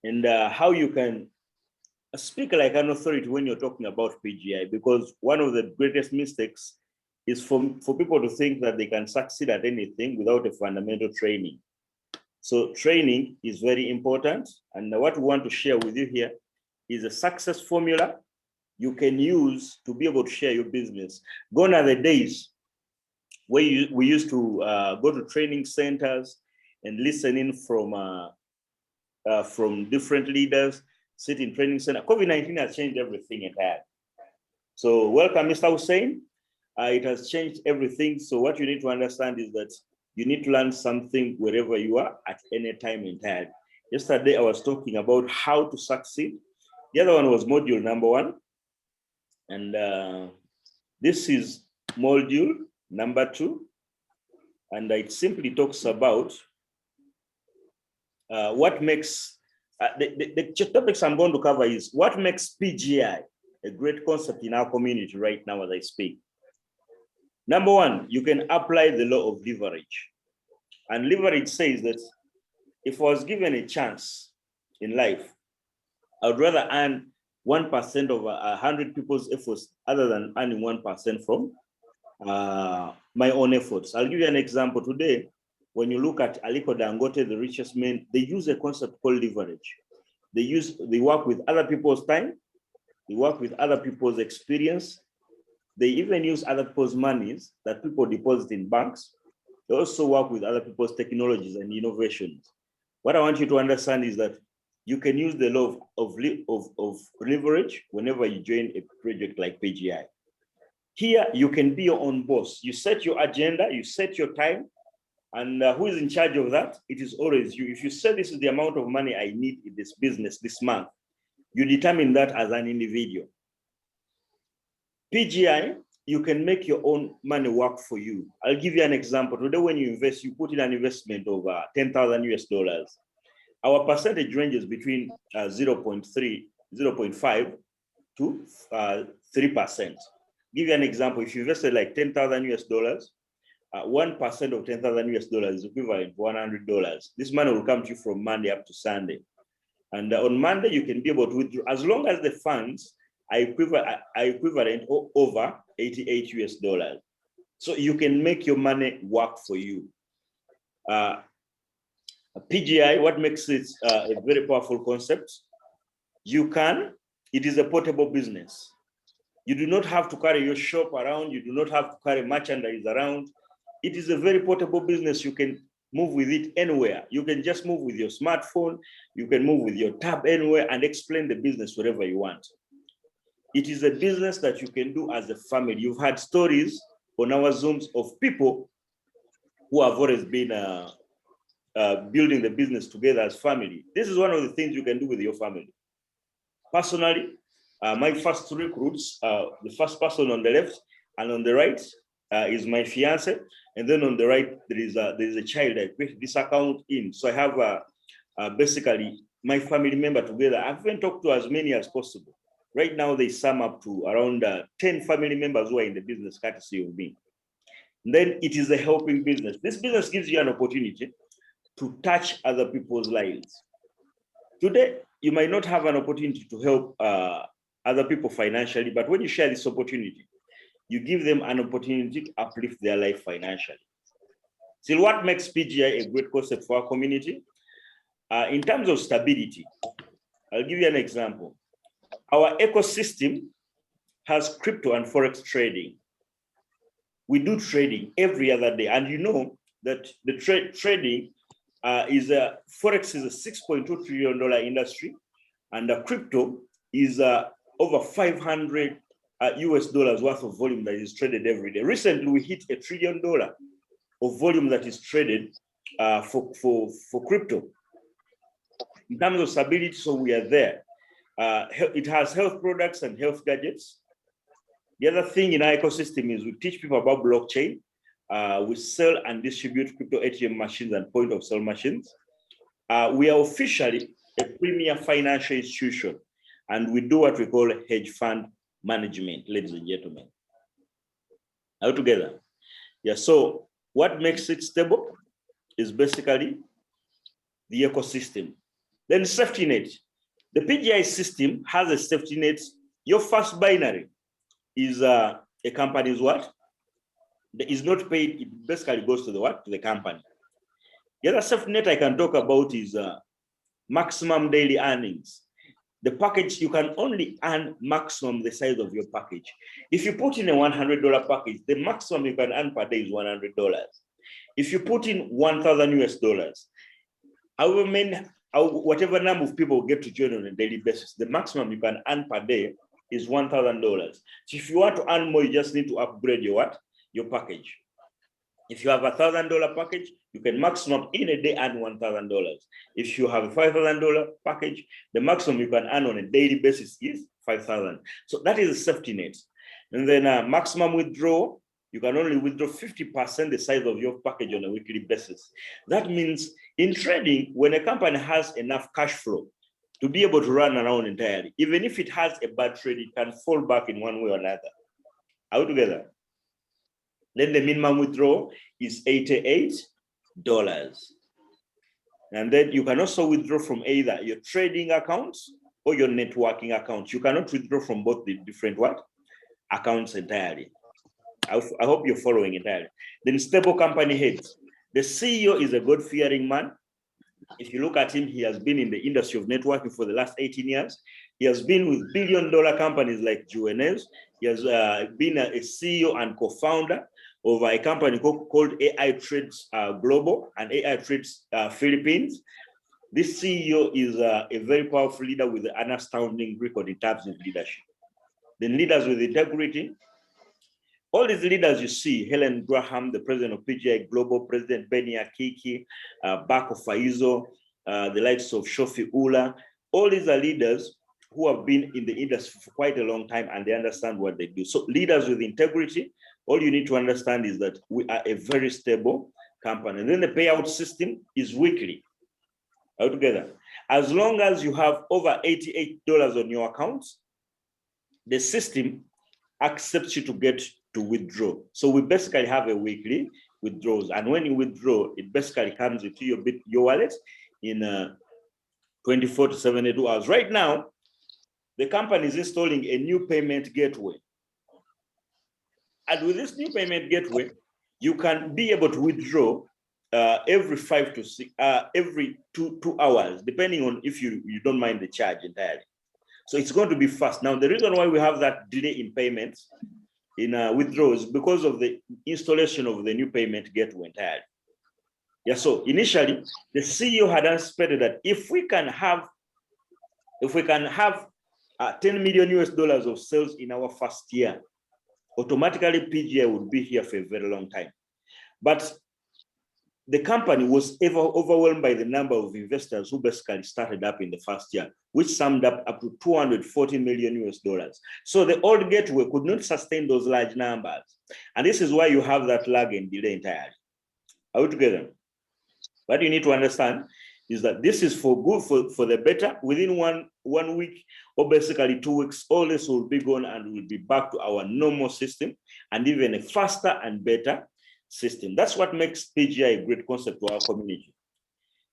and how you can speak like an authority when you're talking about PGI, because one of the greatest mistakes is for people to think that they can succeed at anything without a fundamental training. So training is very important. And what we want to share with you here is a success formula you can use to be able to share your business. Gone are the days where we used to go to training centers and listen in from different leaders, sit in training center. COVID-19 has changed everything entirely. So welcome, Mr. Hussein. It has changed everything. So what you need to understand is that you need to learn something wherever you are at any time entirely. Yesterday, I was talking about how to succeed. The other one was module number 1. And this is module number 2. And it simply talks about what makes, the topics I'm going to cover is what makes PGI a great concept in our community right now as I speak. Number 1, you can apply the law of leverage. And leverage says that if I was given a chance in life, I would rather earn 1% of 100 people's efforts other than earning 1% from my own efforts. I'll give you an example. Today, when you look at Aliko Dangote, the richest man, they use a concept called leverage. They work with other people's time, they work with other people's experience, they even use other people's monies that people deposit in banks. They also work with other people's technologies and innovations. What I want you to understand is that you can use the law of leverage whenever you join a project like PGI. Here, you can be your own boss. You set your agenda, you set your time, and who is in charge of that? It is always you. If you say this is the amount of money I need in this business this month, you determine that as an individual. PGI, you can make your own money work for you. I'll give you an example. Today, when you invest, you put in an investment of 10,000 US dollars. Our percentage ranges between 0.5 to 3%. Give you an example. If you invested like 10,000 US dollars, 1% of 10,000 US dollars is equivalent to $100. This money will come to you from Monday up to Sunday. And on Monday, you can be able to withdraw as long as the funds are equivalent over 88 US dollars. So you can make your money work for you. PGI, what makes it a very powerful concept? It is a portable business. You do not have to carry your shop around. You do not have to carry merchandise around. It is a very portable business. You can move with it anywhere. You can just move with your smartphone. You can move with your tab anywhere and explain the business wherever you want. It is a business that you can do as a family. You've had stories on our Zooms of people who have always been building the business together as family. This is one of the things you can do with your family. Personally, my first 2 recruits, the first person on the left and on the right is my fiance, and then on the right there is a child I created this account in. So I have basically my family member together. I've even talked to as many as possible. Right now they sum up to around 10 family members who are in the business courtesy of me. And then it is a helping business. This business gives you an opportunity to touch other people's lives. Today, you might not have an opportunity to help other people financially, but when you share this opportunity, you give them an opportunity to uplift their life financially. So what makes PGI a great concept for our community? In terms of stability, I'll give you an example. Our ecosystem has crypto and forex trading. We do trading every other day, and you know that the trading forex is a $6.2 trillion industry, and crypto is over 500 US dollars worth of volume that is traded every day. Recently, we hit $1 trillion of volume that is traded for crypto. In terms of stability, so we are there. It has health products and health gadgets. The other thing in our ecosystem is we teach people about blockchain. We sell and distribute crypto ATM machines and point of sale machines. We are officially a premier financial institution, and we do what we call hedge fund management, ladies and gentlemen. All together. Yeah, so what makes it stable is basically the ecosystem. Then safety net. The PGI system has a safety net. Your first binary is a company's what? That is not paid. It basically goes to the what? To the company. The other safety net I can talk about is maximum daily earnings. The package, you can only earn maximum the size of your package. If you put in a $100 package, the maximum you can earn per day is $100. If you put in 1,000 US dollars, whatever number of people get to join on a daily basis, the maximum you can earn per day is $1,000. So if you want to earn more, you just need to upgrade your what? Your package. If you have a $1,000 package, you can maximum in a day earn $1,000. If you have a $5,000 package, the maximum you can earn on a daily basis is $5,000. So that is a safety net. And then maximum withdrawal, you can only withdraw 50% the size of your package on a weekly basis. That means in trading, when a company has enough cash flow to be able to run around entirely, even if it has a bad trade, it can fall back in one way or another. Are we together? Then the minimum withdrawal is $88. And then you can also withdraw from either your trading accounts or your networking accounts. You cannot withdraw from both the different what? Accounts entirely. I hope you're following entirely. Then stable company heads. The CEO is a God-fearing man. If you look at him, he has been in the industry of networking for the last 18 years. He has been with billion-dollar companies like Juanes. He has been a CEO and co-founder of a company called AI Trades Global and AI Trades Philippines. This CEO is a very powerful leader with an astounding record in terms of leadership. Then leaders with integrity. All these leaders you see, Helen Graham, the president of PGI Global, President Benny Akiki, Bako Faizo, the likes of Shofi Ula, all these are leaders who have been in the industry for quite a long time and they understand what they do. So leaders with integrity, all you need to understand is that we are a very stable company. And then the payout system is weekly, altogether. As long as you have over $88 on your account, the system accepts you to get to withdraw. So we basically have a weekly withdrawals. And when you withdraw, it basically comes into your wallet in 24 to 72 hours. Right now, the company is installing a new payment gateway. And with this new payment gateway, you can be able to withdraw every 5 to 6, every two hours, depending on if you don't mind the charge entirely. So it's going to be fast. Now, the reason why we have that delay in payments in withdrawals because of the installation of the new payment gateway entirely. Yeah, so initially, the CEO had anticipated that if we can have 10 million US dollars of sales in our first year, automatically PGI would be here for a very long time. But the company was overwhelmed by the number of investors who basically started up in the first year, which summed up to 240 million US dollars. So the old gateway could not sustain those large numbers. And this is why you have that lag and delay entirely. Are we together? What you need to understand is that this is for good, for the better. Within one week or basically 2 weeks, all this will be gone and we'll be back to our normal system and even a faster and better system. That's what makes PGI a great concept to our community.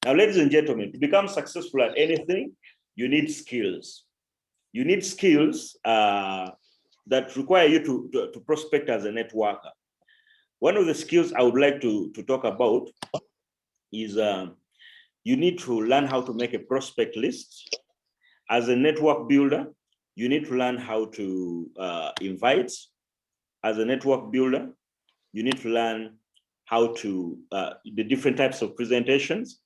Now, ladies and gentlemen, to become successful at anything, you need skills. You need skills that require you to prospect as a networker. One of the skills I would like to talk about is you need to learn how to make a prospect list. As a network builder, you need to learn how to invite. As a network builder, you need to learn how to, the different types of presentations,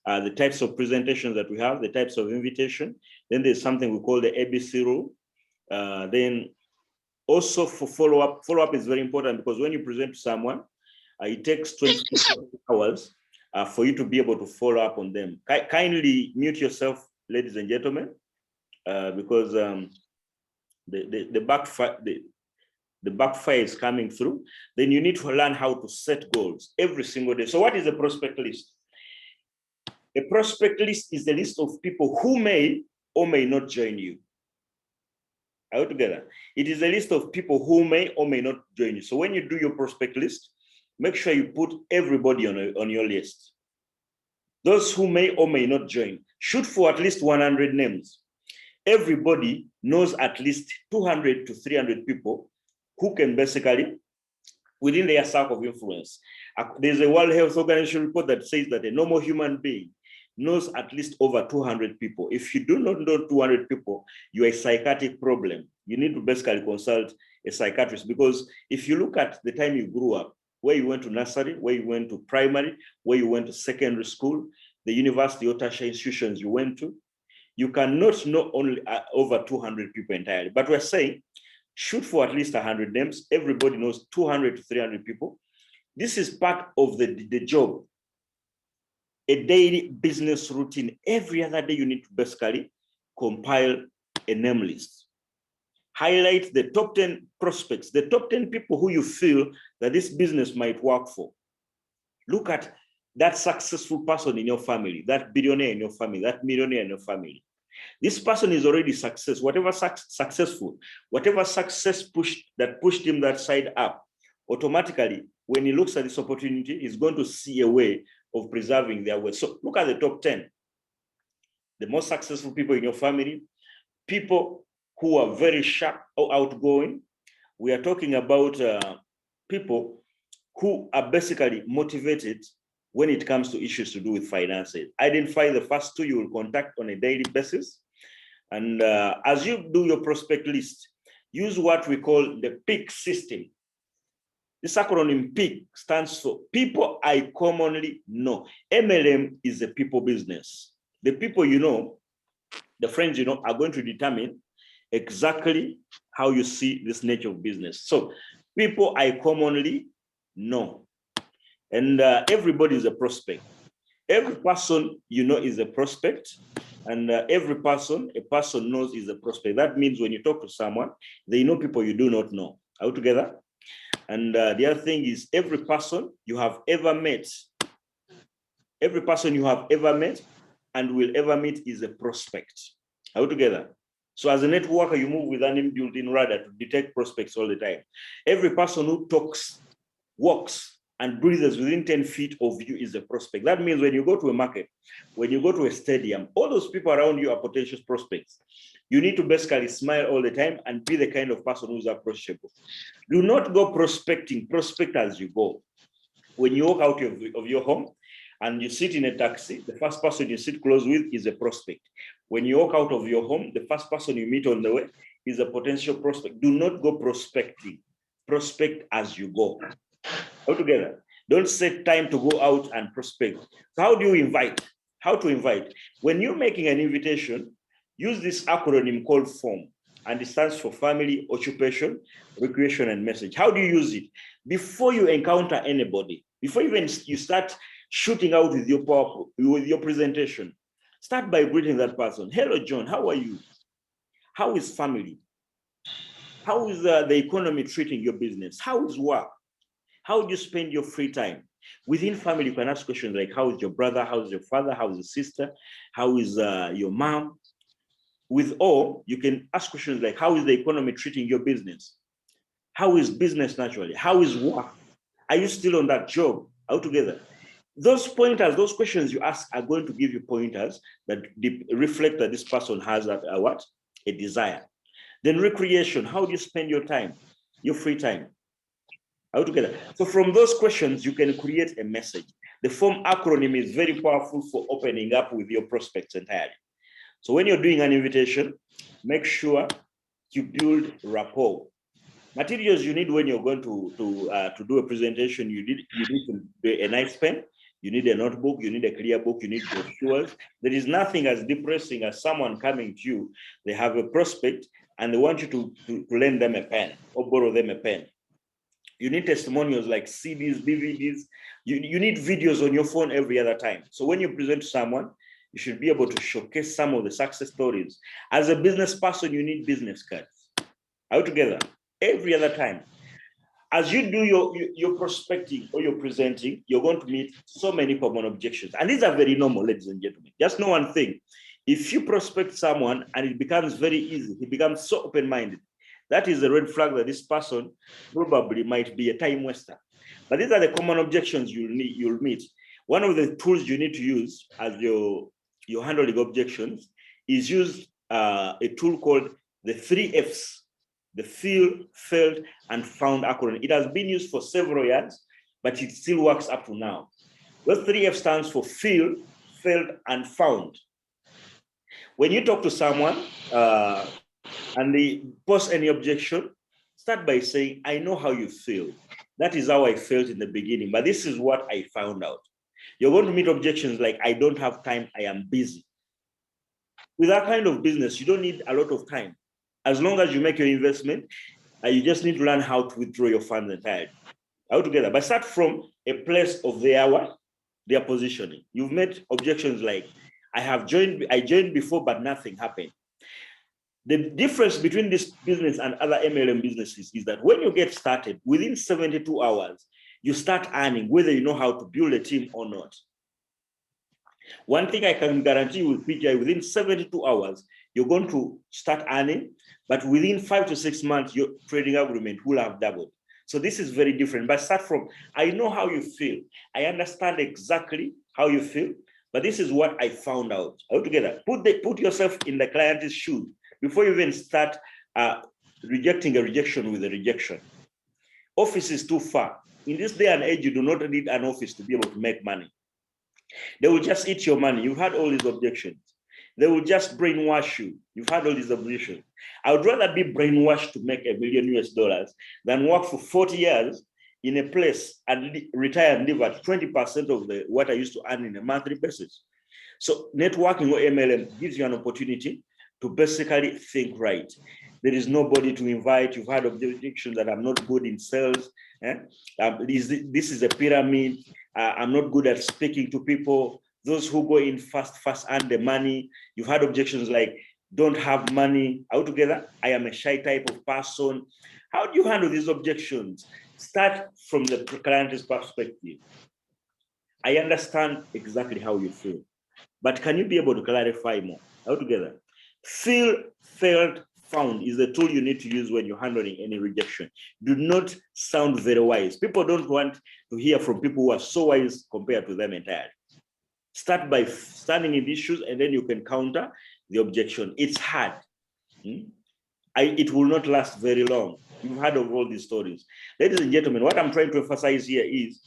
the types of presentations that we have, the types of invitation. Then there's something we call the ABC rule. Then also for follow-up is very important because when you present to someone, it takes 24 hours for you to be able to follow up on them. Kindly mute yourself, ladies and gentlemen, because the backfire is coming through. Then you need to learn how to set goals every single day. So what is a prospect list? A prospect list is a list of people who may or may not join you. Are we together? It is a list of people who may or may not join you. So when you do your prospect list, make sure you put everybody on your list. Those who may or may not join Shoot for at least 100 names. Everybody knows at least 200 to 300 people who can basically, within their circle of influence. There's a World Health Organization report that says that a normal human being knows at least over 200 people. If you do not know 200 people, you're a psychiatric problem. You need to basically consult a psychiatrist, because if you look at the time you grew up, where you went to nursery, where you went to primary, where you went to secondary school, the university or tertiary institutions you went to, you cannot know only over 200 people entirely. But we're saying, shoot for at least 100 names. Everybody knows 200 to 300 people. This is part of the job, a daily business routine. Every other day, you need to basically compile a name list. Highlight the top 10 prospects, the top 10 people who you feel that this business might work for. Look at that successful person in your family, that billionaire in your family, that millionaire in your family. This person is already successful, whatever success pushed him that side up, automatically, when he looks at this opportunity, he's going to see a way of preserving their wealth. So look at the top 10. The most successful people in your family, people who are very sharp or outgoing. We are talking about people who are basically motivated when it comes to issues to do with finances. Identify the first two you will contact on a daily basis. And as you do your prospect list, use what we call the PEAK system. This acronym PEAK stands for people I commonly know. MLM is a people business. The people you know, the friends you know, are going to determine exactly how you see this nature of business. So people I commonly know. And everybody is a prospect. Every person you know is a prospect, and every person a person knows is a prospect. That means when you talk to someone, they know people you do not know. Are we together? And the other thing is, every person you have ever met and will ever meet is a prospect. Are we together? So as a networker, you move with an inbuilt-in radar to detect prospects all the time. Every person who talks, walks, and breathes within 10 feet of you is a prospect. That means when you go to a market, when you go to a stadium, all those people around you are potential prospects. You need to basically smile all the time and be the kind of person who's approachable. Do not go prospecting, prospect as you go. When you walk out of your home and you sit in a taxi, the first person you sit close with is a prospect. When you walk out of your home, the first person you meet on the way is a potential prospect. Do not go prospecting, prospect as you go. All together. Don't set time to go out and prospect. So how do you invite? How to invite? When you're making an invitation, use this acronym called FORM, and it stands for family, occupation, recreation, and message. How do you use it? Before you encounter anybody, before even you start shooting out with your presentation, start by greeting that person. Hello, John, how are you? How is family? How is the economy treating your business? How is work? How do you spend your free time? Within family, you can ask questions like, how is your brother? How is your father? How is your sister? How is your mom? With all, you can ask questions like, how is the economy treating your business? How is business naturally? How is work? Are you still on that job? All together. Those pointers, those questions you ask are going to give you pointers that reflect that this person has a desire. Then recreation, how do you spend your time, your free time? All together. So from those questions, you can create a message. The FORM acronym is very powerful for opening up with your prospects entirely. So when you're doing an invitation, make sure you build rapport. Materials you need when you're going to do a presentation, you need a nice pen, you need a notebook, you need a clear book, you need brochures. There is nothing as depressing as someone coming to you, they have a prospect and they want you to lend them a pen or borrow them a pen. You need testimonials like CDs, DVDs. You need videos on your phone every other time. So when you present to someone, you should be able to showcase some of the success stories. As a business person, you need business cards. All together, every other time. As you do your prospecting or your presenting, you're going to meet so many common objections. And these are very normal, ladies and gentlemen. Just know one thing. If you prospect someone and it becomes very easy, he becomes so open-minded, that is a red flag that this person probably might be a time waster. But these are the common objections you'll meet. One of the tools you need to use as you're you're handling objections is use a tool called the 3Fs, the feel, felt, and found acronym. It has been used for several years, but it still works up to now. Those 3F stands for feel, felt, and found. When you talk to someone and they pose any objection, start by saying, I know how you feel. That is how I felt in the beginning, but this is what I found out. You're going to meet objections like, I don't have time, I am busy. With that kind of business, you don't need a lot of time. As long as you make your investment, you just need to learn how to withdraw your funds entirely. Altogether, but start from a place of their positioning. You've made objections like, I joined before, but nothing happened. The difference between this business and other MLM businesses is that when you get started, within 72 hours, you start earning, whether you know how to build a team or not. One thing I can guarantee you with PGI, within 72 hours, you're going to start earning, but within 5 to 6 months, your trading agreement will have doubled. So this is very different. But start from, I know how you feel. I understand exactly how you feel, but this is what I found out. Altogether, put yourself in the client's shoes before you even start rejecting a rejection with a rejection. Office is too far. In this day and age, you do not need an office to be able to make money. They will just eat your money. You've had all these objections. They will just brainwash you. You've had all these objections. I would rather be brainwashed to make $1 million US than work for 40 years in a place and retire and live at 20% of what I used to earn in a monthly basis. So networking or MLM gives you an opportunity to basically think right. There is nobody to invite. You've had objections that I'm not good in sales. This is a pyramid. I'm not good at speaking to people. Those who go in fast earn the money. You've had objections like, don't have money. Altogether, I am a shy type of person. How do you handle these objections? Start from the client's perspective. I understand exactly how you feel, but can you be able to clarify more? Altogether, feel, felt, found is the tool you need to use when you're handling any rejection. Do not sound very wise. People don't want to hear from people who are so wise compared to them entirely. Start by standing in these shoes, and then you can counter the objection. It's hard. It will not last very long. You've heard of all these stories. Ladies and gentlemen, what I'm trying to emphasize here is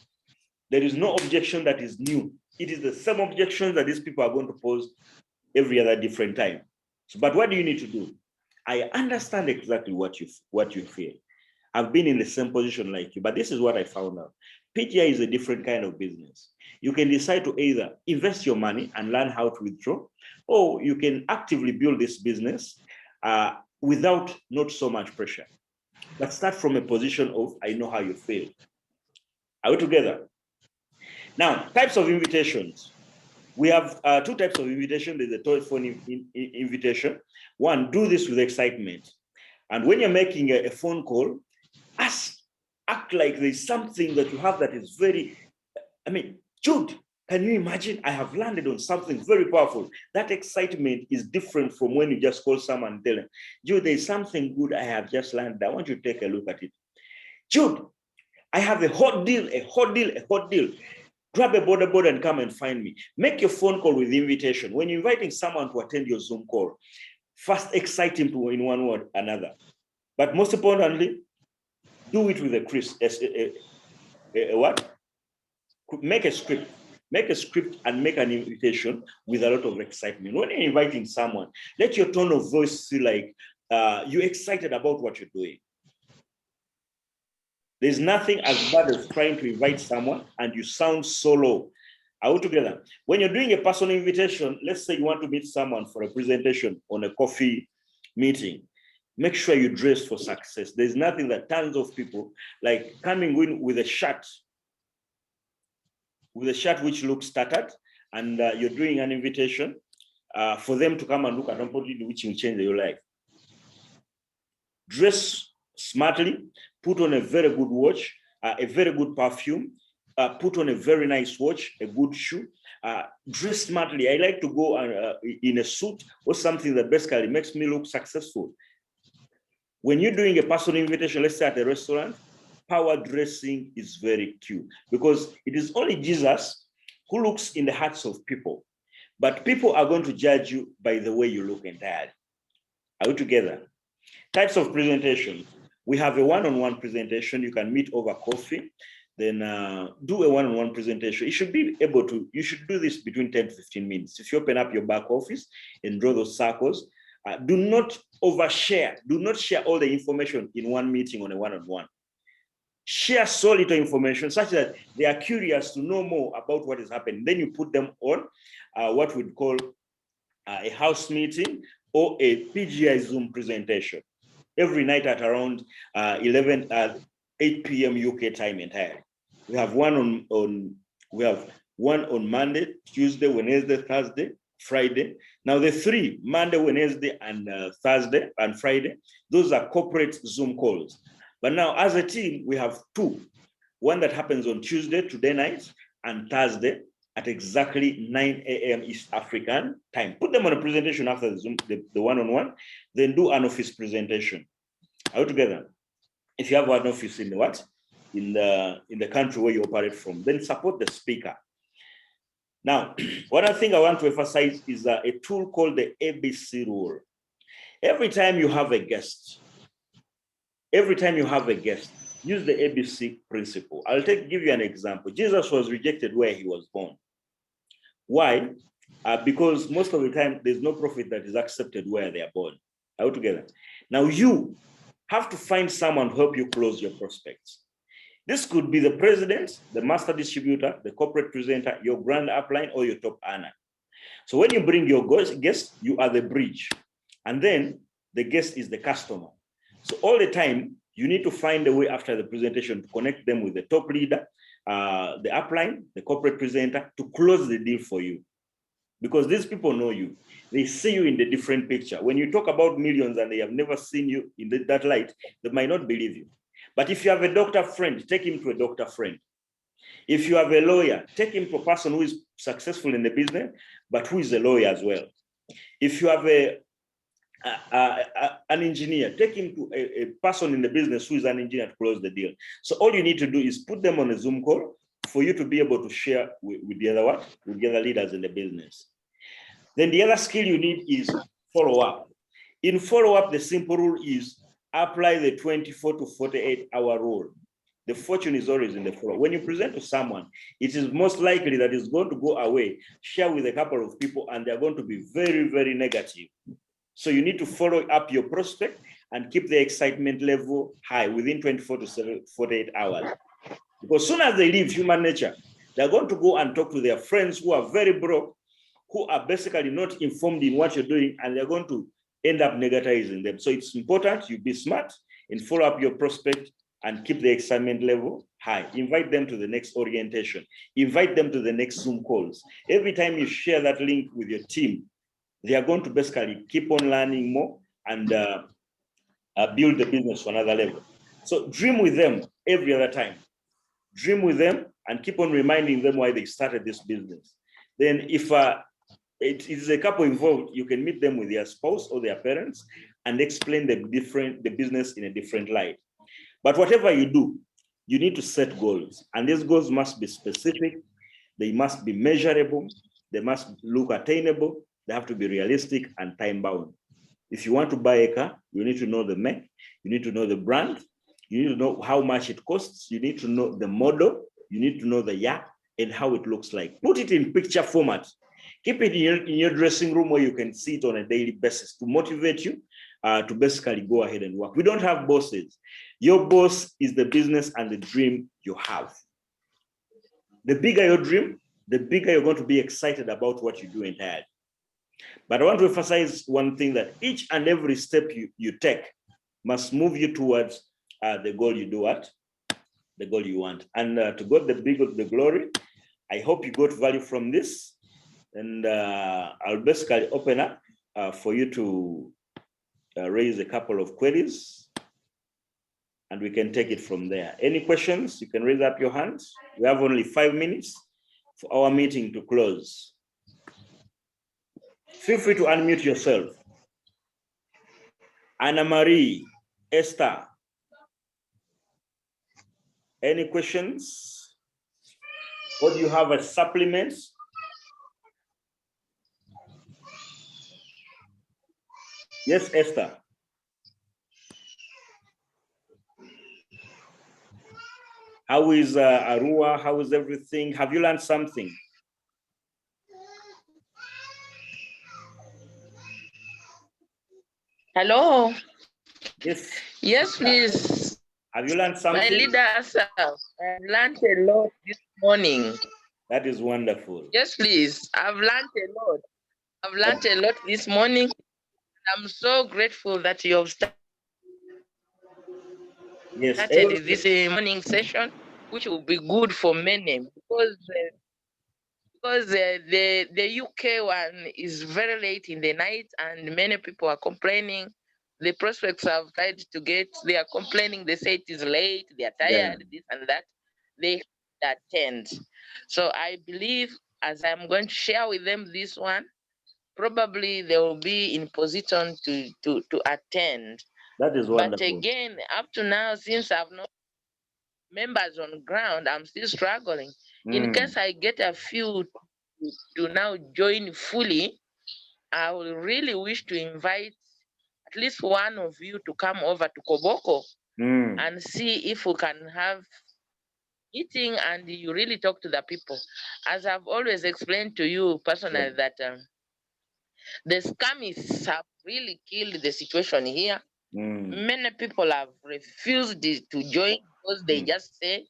there is no objection that is new. It is the same objection that these people are going to pose every other different time. So, but what do you need to do? I understand exactly what you feel. I've been in the same position like you, but this is what I found out. PGI is a different kind of business. You can decide to either invest your money and learn how to withdraw, or you can actively build this business without not so much pressure. But start from a position of, I know how you feel. Are we together? Now, types of invitations. We have two types of invitation. There's a telephone invitation. One, do this with excitement. And when you're making a phone call, act like there's something that you have that is very, Jude, can you imagine? I have landed on something very powerful. That excitement is different from when you just call someone and tell them, Jude, there's something good I have just landed. I want you to take a look at it. Jude, I have a hot deal, a hot deal, a hot deal. Grab a border board and come and find me. Make your phone call with invitation. When you're inviting someone to attend your Zoom call, first excite him to in one word another. But most importantly, do it with what? Make a script. Make a script and make an invitation with a lot of excitement. When you're inviting someone, let your tone of voice feel like you're excited about what you're doing. There's nothing as bad as trying to invite someone and you sound so low. Altogether, when you're doing a personal invitation, let's say you want to meet someone for a presentation on a coffee meeting, make sure you dress for success. There's nothing that tons of people like coming in with a shirt which looks tattered, and you're doing an invitation for them to come and look at something which will change your life. Dress smartly, put on a very good watch, a very good perfume, put on a very nice watch, a good shoe, dress smartly. I like to go in a suit or something that basically makes me look successful. When you're doing a personal invitation, let's say at a restaurant, power dressing is very key because it is only Jesus who looks in the hearts of people. But people are going to judge you by the way you look entirely. Are we together? Types of presentation. We have a one-on-one presentation. You can meet over coffee, then do a one-on-one presentation. You should be able to, you should do this between 10 to 15 minutes. If you open up your back office and draw those circles, do not overshare. Do not share all the information in one meeting on a one-on-one. Share so little information such that they are curious to know more about what is happening. Then you put them on what we'd call a house meeting or a PGI Zoom presentation every night at around 8 p.m. UK time entirely. We have one on Monday, Tuesday, Wednesday, Thursday, Friday. Now the three, Monday, Wednesday, and Thursday and Friday, those are corporate Zoom calls. But now as a team, we have two. One that happens on Tuesday, today night, and Thursday at exactly 9 a.m. East African time. Put them on a presentation after the Zoom, the one-on-one, then do an office presentation. Are we together? If you have an office in the what? In the country where you operate from, then support the speaker. Now, one other thing I want to emphasize is a tool called the ABC rule. Every time you have a guest, use the ABC principle. I'll give you an example. Jesus was rejected where he was born. Why? Because most of the time, there's no prophet that is accepted where they are born. Are we together? Now you have to find someone to help you close your prospects. This could be the president, the master distributor, the corporate presenter, your grand upline, or your top earner. So when you bring your guest, you are the bridge. And then the guest is the customer. So all the time, you need to find a way after the presentation to connect them with the top leader, the upline, the corporate presenter, to close the deal for you. Because these people know you. They see you in the different picture. When you talk about millions and they have never seen you in that light, they might not believe you. But if you have a doctor friend, take him to a doctor friend. If you have a lawyer, take him to a person who is successful in the business, but who is a lawyer as well. If you have an engineer, take him to a person in the business who is an engineer to close the deal. So all you need to do is put them on a Zoom call for you to be able to share with the other leaders in the business. Then the other skill you need is follow-up. In follow-up, the simple rule is apply the 24 to 48-hour rule. The fortune is always in the follow. When you present to someone, it is most likely that it's going to go away, share with a couple of people, and they're going to be very, very negative. So you need to follow up your prospect and keep the excitement level high within 24 to 48 hours. Because as soon as they leave human nature, they're going to go and talk to their friends who are very broke, who are basically not informed in what you're doing, and they're going to end up negativizing them. So it's important you be smart and follow up your prospect and keep the excitement level high. Invite them to the next orientation. Invite them to the next Zoom calls. Every time you share that link with your team, they are going to basically keep on learning more and build the business to another level. So dream with them every other time. Dream with them and keep on reminding them why they started this business. Then if it is a couple involved, you can meet them with their spouse or their parents and explain the business in a different light. But whatever you do, you need to set goals. And these goals must be specific. They must be measurable. They must look attainable. They have to be realistic and time-bound. If you want to buy a car, you need to know the make. You need to know the brand. You need to know how much it costs. You need to know the model. You need to know the year and how it looks like. Put it in picture format. Keep it in your dressing room where you can see it on a daily basis to motivate you to basically go ahead and work. We don't have bosses. Your boss is the business and the dream you have. The bigger your dream, the bigger you're going to be excited about what you do entirely. But I want to emphasize one thing, that each and every step you take must move you towards the goal you do what? The goal you want. And to God the glory, I hope you got value from this. And I'll basically open up for you to raise a couple of queries and we can take it from there. Any questions? You can raise up your hands. We have only 5 minutes for our meeting to close. Feel free to unmute yourself. Anna Marie, Esther. Any questions? Or do you have a supplement? Yes, Esther. How is Arua? How is everything? Have you learned something? Hello. Yes. Yes, please. Have you learned something? My leader, sir, I learned a lot this morning. That is wonderful. Yes, please. I've learned a lot. I've learned a lot this morning. I'm so grateful that you have started Yes. this morning session, which will be good for many because the UK one is very late in the night and many people are complaining. The prospects have tried to get, they are complaining, they say it is late, they are tired, this and that. They attend. So I believe as I'm going to share with them this one, probably they will be in position to attend. That is wonderful. But again, up to now, since I've not members on ground, I'm still struggling. In case I get a few to now join fully, I will really wish to invite at least one of you to come over to Koboko and see if we can have meeting and you really talk to the people. As I've always explained to you personally that the scammies have really killed the situation here. Many people have refused to join because they just say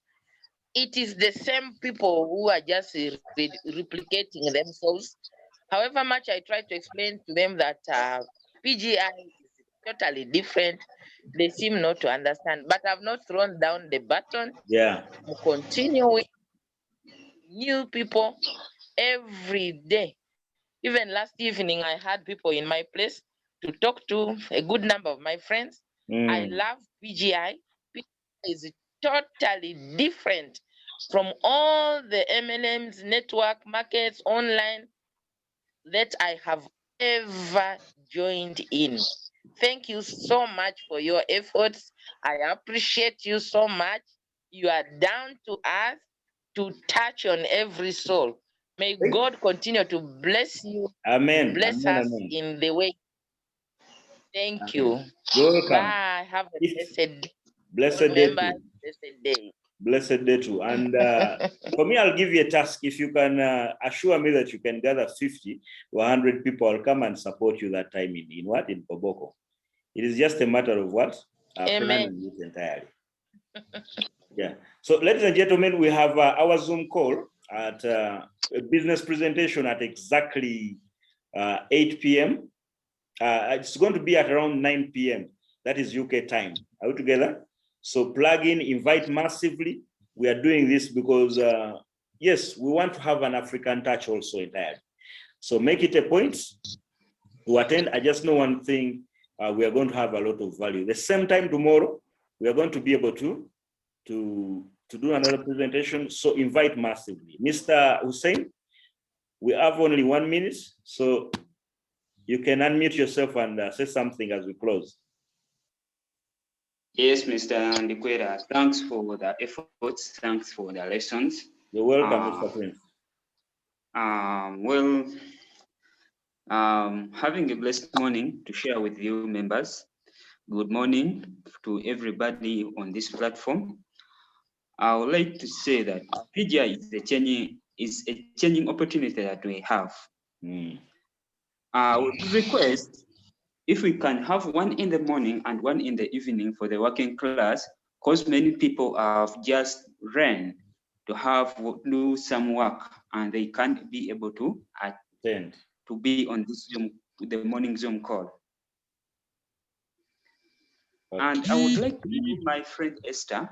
it is the same people who are just replicating themselves. However much I try to explain to them that PGI is totally different, they seem not to understand. But I've not thrown down the button. Yeah. I'm continuing new people every day. Even last evening, I had people in my place to talk to, a good number of my friends. I love PGI. PGI is totally different from all the MLMs, network markets, online that I have ever joined in. Thank you so much for your efforts. I appreciate you so much. You are down to earth to touch on every soul. May God continue to bless you. Amen. Bless Amen. us Amen. in the way. Thank you. You're welcome. Bye. Have a blessed day remember, too. blessed day. Blessed day too. And for me, I'll give you a task. If you can assure me that you can gather 50 or 100 people, I'll come and support you that time in what? In Koboko. It is just a matter of what? Planning it entirely. Yeah. So, ladies and gentlemen, we have our Zoom call at a business presentation at exactly 8 p.m. It's going to be at around 9 p.m. That is UK time. Are we together? So plug in, invite massively. We are doing this because, yes, we want to have an African touch also entirely. So make it a point to attend. I just know one thing, we are going to have a lot of value. The same time tomorrow, we are going to be able to do another presentation. So invite massively. Mr. Hussein, we have only 1 minute. So you can unmute yourself and say something as we close. Yes, Mr. Ndikwera, thanks for the efforts, thanks for the lessons. You're welcome, Mr. Prince. Having a blessed morning to share with you members. Good morning to everybody on this platform. I would like to say that PGI is a changing opportunity that we have. I would request if we can have one in the morning and one in the evening for the working class, because many people have just ran to do some work and they can't be able to attend to be on this Zoom, the morning Zoom call. And I would like to name my friend Esther.